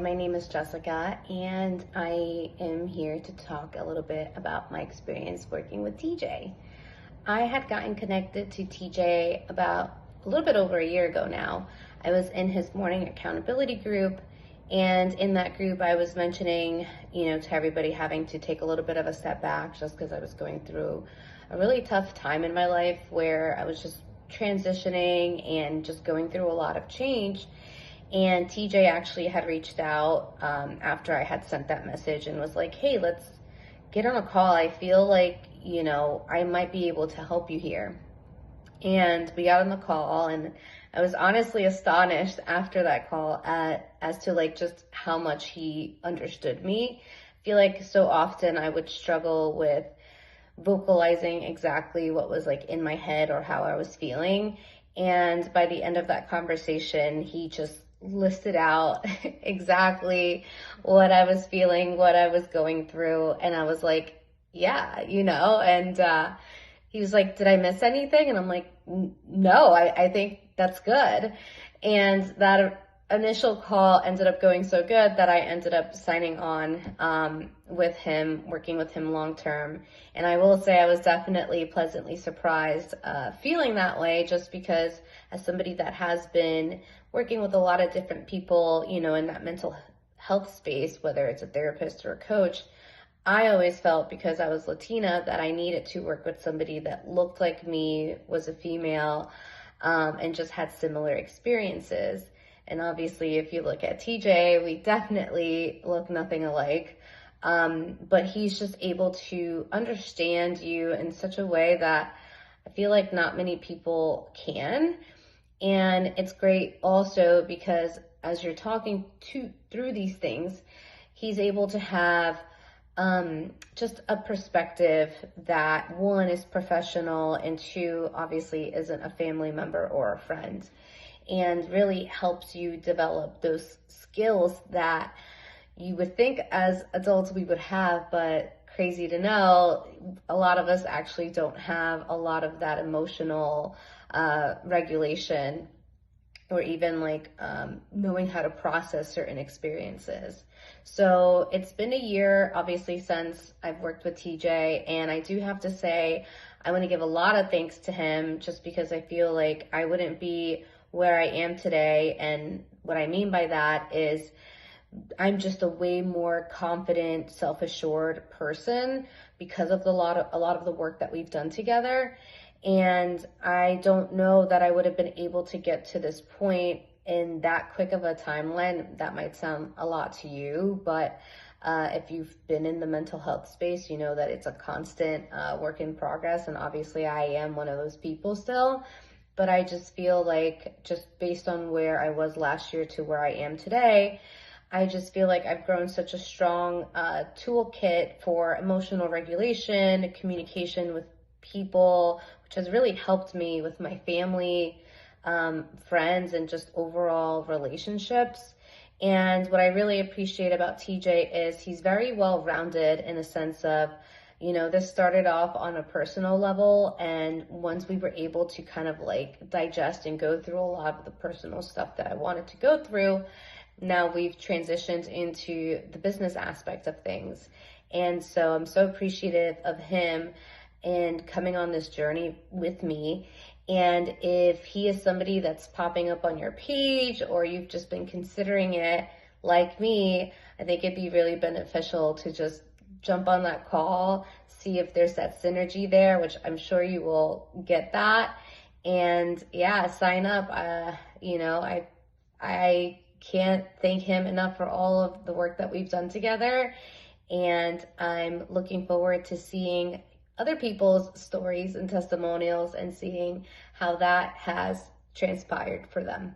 My name is Jessica, and I am here to talk a little bit about my experience working with TJ. I had gotten connected to TJ about a little bit over a year ago now. I was in his morning accountability group, and in that group, I was mentioning, to everybody having to take a little bit of a step back just because I was going through a really tough time in my life where I was just transitioning and just going through a lot of change. And TJ actually had reached out after I had sent that message and was like, hey, let's get on a call. I feel like, I might be able to help you here. And we got on the call, and I was honestly astonished after that call as to like just how much he understood me. I feel like so often I would struggle with vocalizing exactly what was like in my head or how I was feeling. And by the end of that conversation, he just listed out exactly what I was feeling, what I was going through. And I was like, yeah, and he was like, did I miss anything? And I'm like, no, I think that's good. And that initial call ended up going so good that I ended up signing on with him, working with him long term. And I will say I was definitely pleasantly surprised feeling that way, just because as somebody that has been working with a lot of different people, in that mental health space, whether it's a therapist or a coach, I always felt, because I was Latina, that I needed to work with somebody that looked like me, was a female, and just had similar experiences. And obviously, if you look at TJ, we definitely look nothing alike. But he's just able to understand you in such a way that I feel like not many people can. And it's great also because as you're talking through these things, he's able to have just a perspective that, one, is professional, and two, obviously isn't a family member or a friend, and really helps you develop those skills that you would think as adults we would have, but crazy to know, a lot of us actually don't have a lot of that emotional regulation, or even like knowing how to process certain experiences. So it's been a year, obviously, since I've worked with TJ, and I do have to say, I want to give a lot of thanks to him, just because I feel like I wouldn't be where I am today. And what I mean by that is I'm just a way more confident, self-assured person because of a lot of the work that we've done together. And I don't know that I would have been able to get to this point in that quick of a timeline. That might sound a lot to you, but if you've been in the mental health space, you know that it's a constant work in progress. And obviously I am one of those people still, but I just feel like, just based on where I was last year to where I am today, I just feel like I've grown such a strong toolkit for emotional regulation, communication with people, which has really helped me with my family, friends, and just overall relationships. And what I really appreciate about TJ is he's very well-rounded in the sense of, this started off on a personal level, and once we were able to kind of like digest and go through a lot of the personal stuff that I wanted to go through, now we've transitioned into the business aspect of things. And so I'm so appreciative of him and coming on this journey with me. And if he is somebody that's popping up on your page, or you've just been considering it like me, I think it'd be really beneficial to just jump on that call, see if there's that synergy there, which I'm sure you will get that. And yeah, sign up. I can't thank him enough for all of the work that we've done together. And I'm looking forward to seeing other people's stories and testimonials and seeing how that has transpired for them.